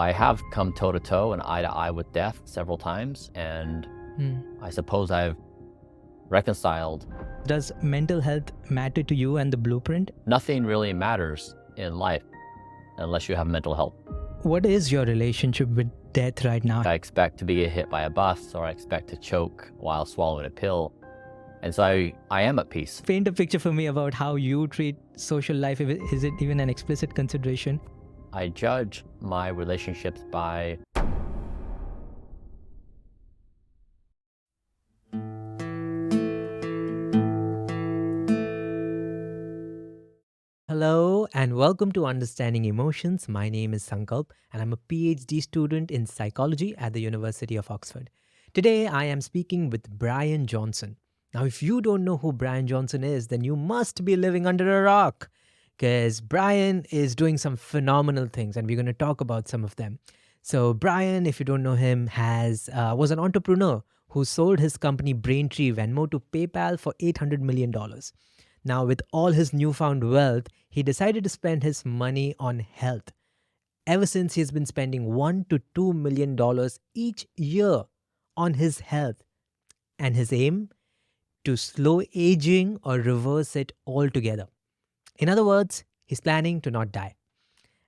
I have come toe to toe and eye to eye with death several times, and Hmm. I suppose I've reconciled. Does mental health matter to you and the blueprint? Nothing really matters in life unless you have mental health. What is your relationship with death right now? I expect to be hit by a bus, or I expect to choke while swallowing a pill. And so I am at peace. Paint a picture for me about how you treat social life. Is it even an explicit consideration? I judge my relationships by Hello and welcome to Understanding Emotions. My name is Sankalp and I'm a PhD student in psychology at the University of Oxford. Today I am speaking with Bryan Johnson. Now, if you don't know who Bryan Johnson is, then you must be living under a rock because Bryan is doing some phenomenal things and we're going to talk about some of them. So, Bryan, if you don't know him, was an entrepreneur who sold his company Braintree Venmo to PayPal for $800 million. Now, with all his newfound wealth, he decided to spend his money on health. Ever since, he's been spending $1 to $2 million each year on his health. And his aim? To slow aging or reverse it altogether. In other words, he's planning to not die.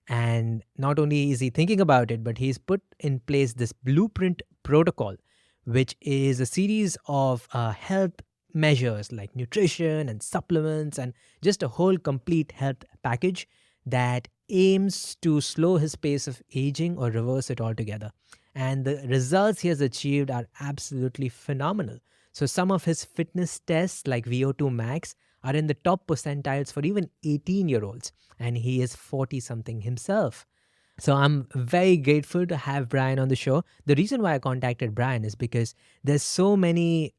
And not only is he thinking about it, but he's put in place this blueprint protocol, which is a series of health measures like nutrition and supplements and just a whole complete health package that aims to slow his pace of aging or reverse it altogether. And the results he has achieved are absolutely phenomenal. So some of his fitness tests like VO2 max are in the top percentiles for even 18-year-olds, and he is 40 something himself. So I'm very grateful to have Bryan on the show. The reason why I contacted Bryan is because there's so many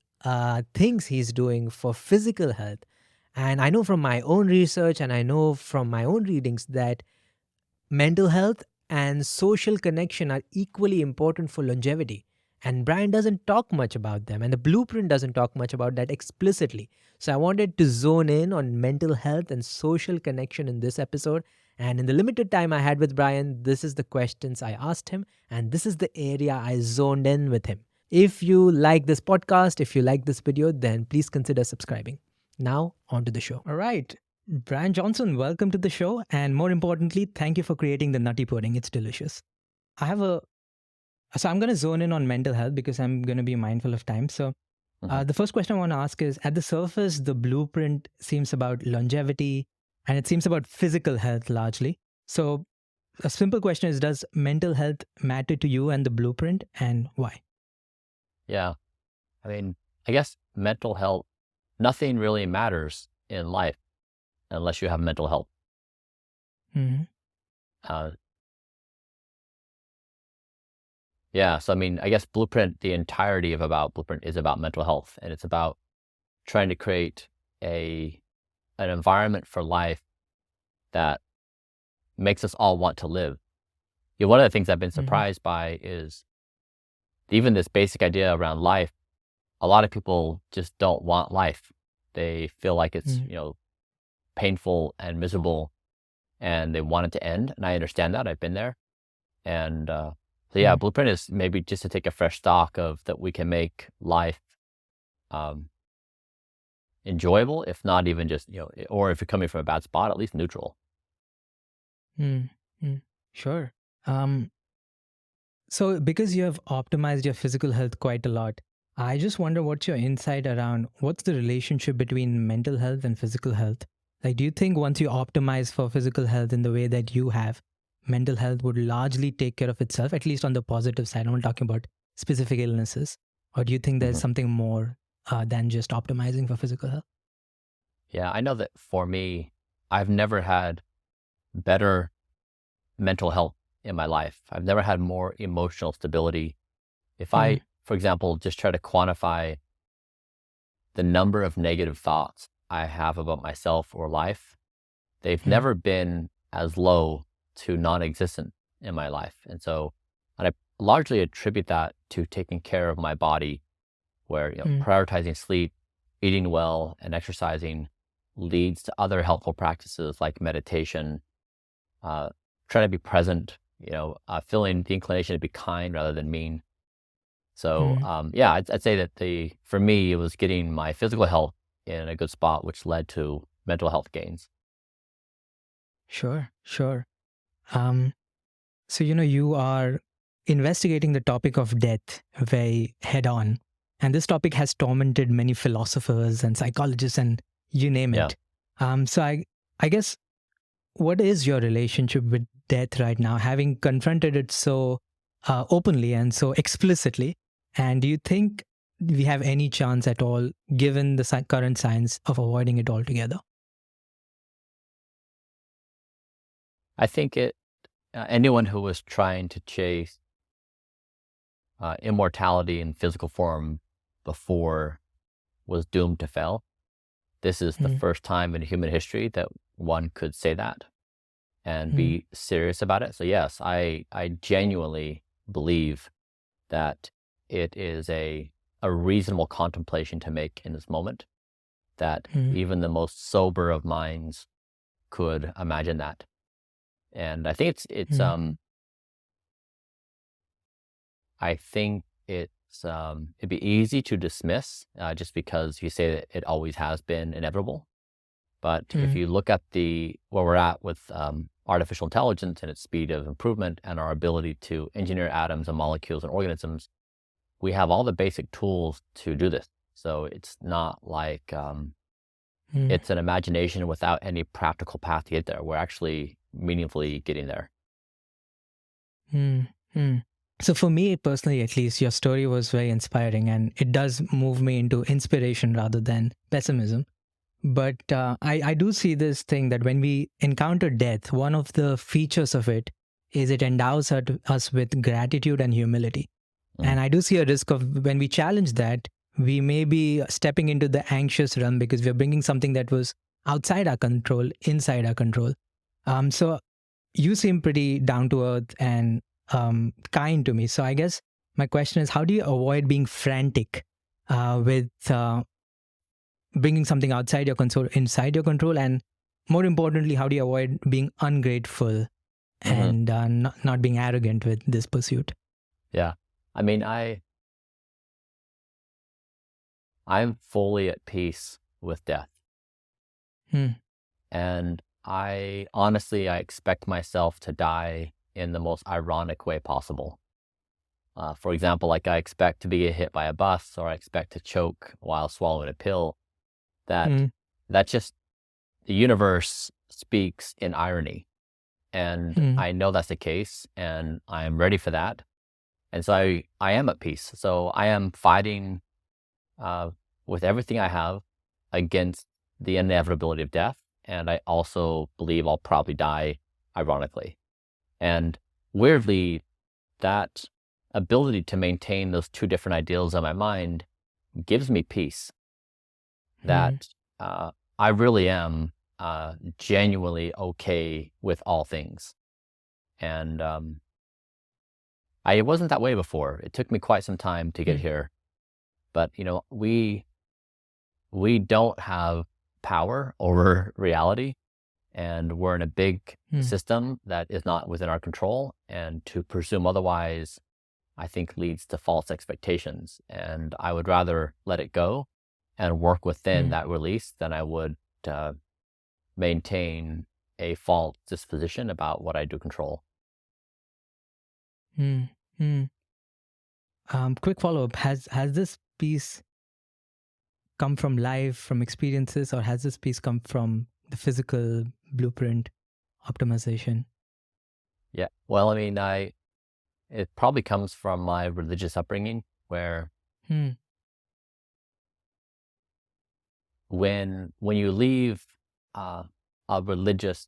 things he's doing for physical health. And I know from my own research and I know from my own readings that mental health and social connection are equally important for longevity. And Bryan doesn't talk much about them, and the blueprint doesn't talk much about that explicitly. So I wanted to zone in on mental health and social connection in this episode. And in the limited time I had with Bryan, this is the questions I asked him, and this is the area I zoned in with him. If you like this podcast, if you like this video, then please consider subscribing. Now, on to the show. All right. Bryan Johnson, welcome to the show. And more importantly, thank you for creating the nutty pudding. It's delicious. So I'm going to zone in on mental health because I'm going to be mindful of time. So the first question I want to ask is, at the surface, the blueprint seems about longevity and it seems about physical health largely. So a simple question is, does mental health matter to you and the blueprint, and why? Yeah. I guess mental health, nothing really matters in life unless you have mental health. Mm-hmm. Yeah. So, I guess Blueprint, the entirety of about Blueprint is about mental health, and it's about trying to create an environment for life that makes us all want to live. One of the things I've been surprised by is even this basic idea around life. A lot of people just don't want life. They feel like it's, painful and miserable, and they want it to end. And I understand that. I've been there. And so, yeah, Blueprint is maybe just to take a fresh stock of that we can make life enjoyable, if not even just, or if you're coming from a bad spot, at least neutral. Sure. So because you have optimized your physical health quite a lot, I just wonder what's your insight around what's the relationship between mental health and physical health? Like, do you think once you optimize for physical health in the way that you have, mental health would largely take care of itself, at least on the positive side? I'm not talking about specific illnesses. Or do you think there's something more than just optimizing for physical health? Yeah, I know that for me, I've never had better mental health in my life. I've never had more emotional stability. If I, for example, just try to quantify the number of negative thoughts I have about myself or life, they've never been as low to non-existent in my life. And I largely attribute that to taking care of my body, where prioritizing sleep, eating well, and exercising leads to other helpful practices like meditation, trying to be present, feeling the inclination to be kind rather than mean. So, mm, yeah, I'd say that for me, it was getting my physical health in a good spot, which led to mental health gains. sure, sure. Um, so, you are investigating the topic of death very head on. And this topic has tormented many philosophers and psychologists and you name Yeah. it. So I guess, what is your relationship with death right now, having confronted it so openly and so explicitly? And do you think we have any chance at all, given the current science, of avoiding it altogether? I think anyone who was trying to chase immortality in physical form before was doomed to fail. This is the Mm, first time in human history that one could say that and mm, be serious about it. So yes, I genuinely believe that it is a reasonable contemplation to make in this moment, that mm, even the most sober of minds could imagine that. And I think mm, I think it'd be easy to dismiss just because you say that it always has been inevitable. But if mm, you look at where we're at with artificial intelligence and its speed of improvement and our ability to engineer atoms and molecules and organisms, we have all the basic tools to do this. So it's not like mm, it's an imagination without any practical path to get there. We're actually meaningfully getting there. mm, mm. So, for me personally, at least, your story was very inspiring and it does move me into inspiration rather than pessimism. But I do see this thing that when we encounter death, one of the features of it is it endows us with gratitude and humility. Mm, And I do see a risk of, when we challenge that, we may be stepping into the anxious realm because we're bringing something that was outside our control, inside our control. So you seem pretty down to earth and kind to me. So I guess my question is, how do you avoid being frantic with bringing something outside your control inside your control? And more importantly, how do you avoid being ungrateful hmm and not being arrogant with this pursuit? Yeah. I mean, I'm fully at peace with death. Hmm. And I expect myself to die in the most ironic way possible. For example, like I expect to be hit by a bus or I expect to choke while swallowing a pill. That Hmm. that just the universe speaks in irony. And Hmm. I know that's the case and I am ready for that. And so I am at peace. So I am fighting uh, with everything I have against the inevitability of death. And I also believe I'll probably die ironically. And weirdly, that ability to maintain those two different ideals in my mind gives me peace Hmm. that I really am genuinely okay with all things. And I wasn't that way before. It took me quite some time to get Hmm. here. But, we don't have power over reality, and we're in a big Hmm. system that is not within our control. And to presume otherwise, I think leads to false expectations. And I would rather let it go and work within Hmm. that release than I would uh, maintain a false disposition about what I do control. Hmm. Hmm. Quick follow up: Has this piece come from life, from experiences, or has this piece come from the physical blueprint optimization? Yeah. Well, I mean, it probably comes from my religious upbringing, where Hmm. when you leave uh, a religious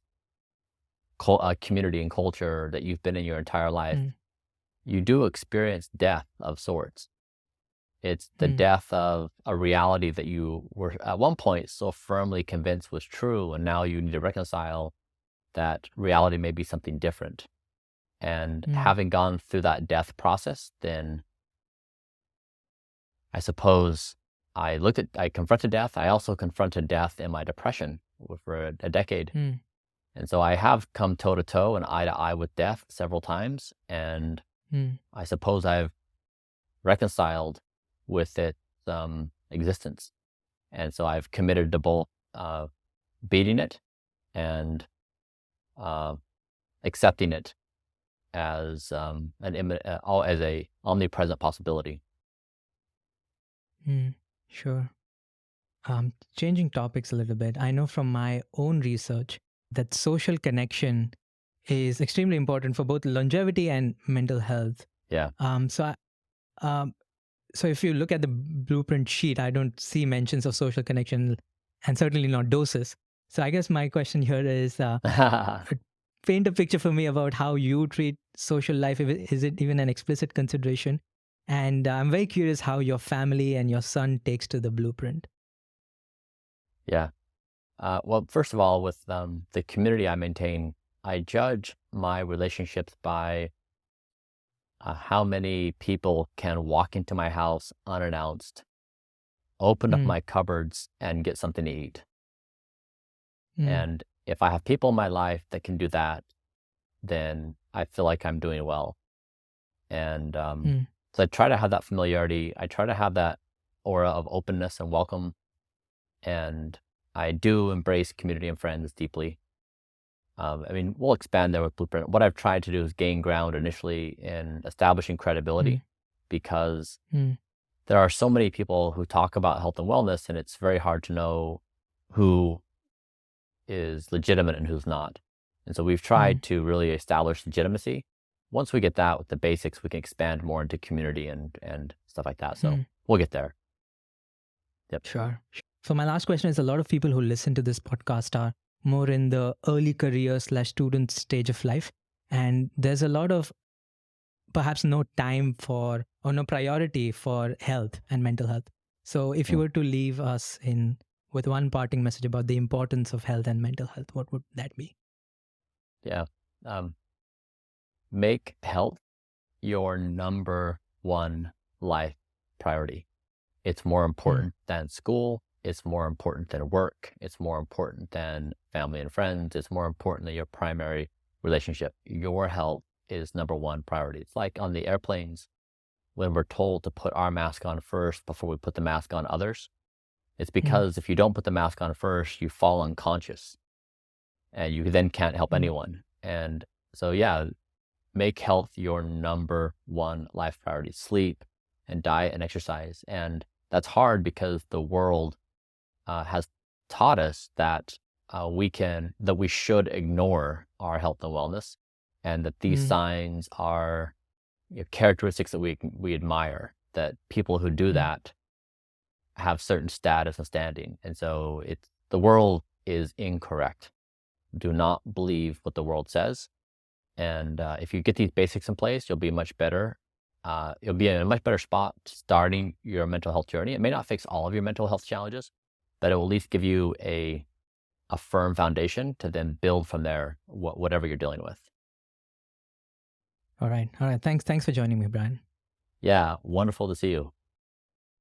community and culture that you've been in your entire life, Hmm. you do experience death of sorts. It's the Hmm. death of a reality that you were at one point so firmly convinced was true, and now you need to reconcile that reality may be something different. And Hmm. having gone through that death process, then I suppose I confronted death. I also confronted death in my depression for a decade. Hmm. And so I have come toe to toe and eye to eye with death several times, and Mm, I suppose I've reconciled with its existence. And so I've committed to both beating it and uh, accepting it as as a omnipresent possibility. mm, sure. Changing topics a little bit, I know from my own research that social connection is extremely important for both longevity and mental health. Yeah. Um, so, I, um, so if you look at the blueprint sheet, I don't see mentions of social connection, and certainly not doses. So, I guess my question here is, paint a picture for me about how you treat social life. Is it even an explicit consideration? And I'm very curious how your family and your son takes to the blueprint. Yeah. Well, first of all, with the community I maintain, I judge my relationships by how many people can walk into my house unannounced, open up Mm, my cupboards, and get something to eat. mm, And if I have people in my life that can do that, then I feel like I'm doing well. And mm, so I try to have that familiarity. I try to have that aura of openness and welcome. And I do embrace community and friends deeply. I mean, we'll expand there with Blueprint. What I've tried to do is gain ground initially in establishing mm, credibility because mm, there are so many people who talk about health and wellness, and it's very hard to know who is legitimate and who's not. And so we've mm, tried to really establish legitimacy. Once we get that with the basics, we can expand more into community and stuff like that. So mm. we'll get there. Yep. Sure. So my last question is: a lot of people who listen to this podcast are more in the early career slash student stage of life, and there's a lot of perhaps no time for or no priority for health and mental health. So if you Mm. were to leave us in with one parting message about the importance of health and mental health, what would that be? Yeah. Um, make health your number one life priority. It's more Mm, important than school. It's more important than work. It's more important than family and friends. It's more important than your primary relationship. Your health is number one priority. It's like on the airplanes when we're told to put our mask on first before we put the mask on others. It's mm, because if you don't put the mask on first, you fall unconscious and you then can't help mm, anyone. And so, yeah, make health your number one life priority. Sleep and diet and exercise. And that's hard because the world has taught us that that we should ignore our health and wellness, and that these mm, signs are characteristics that we admire. That people who do mm, that have certain status and standing, and so it's the world is incorrect. Do not believe what the world says, and if you get these basics in place, you'll be much better. You'll be in a much better spot starting your mental health journey. It may not fix all of your mental health challenges, but it will at least give you a firm foundation to then build from there, whatever you're dealing with. All right. All right. Thanks. Thanks for joining me, Brian. Yeah, wonderful to see you.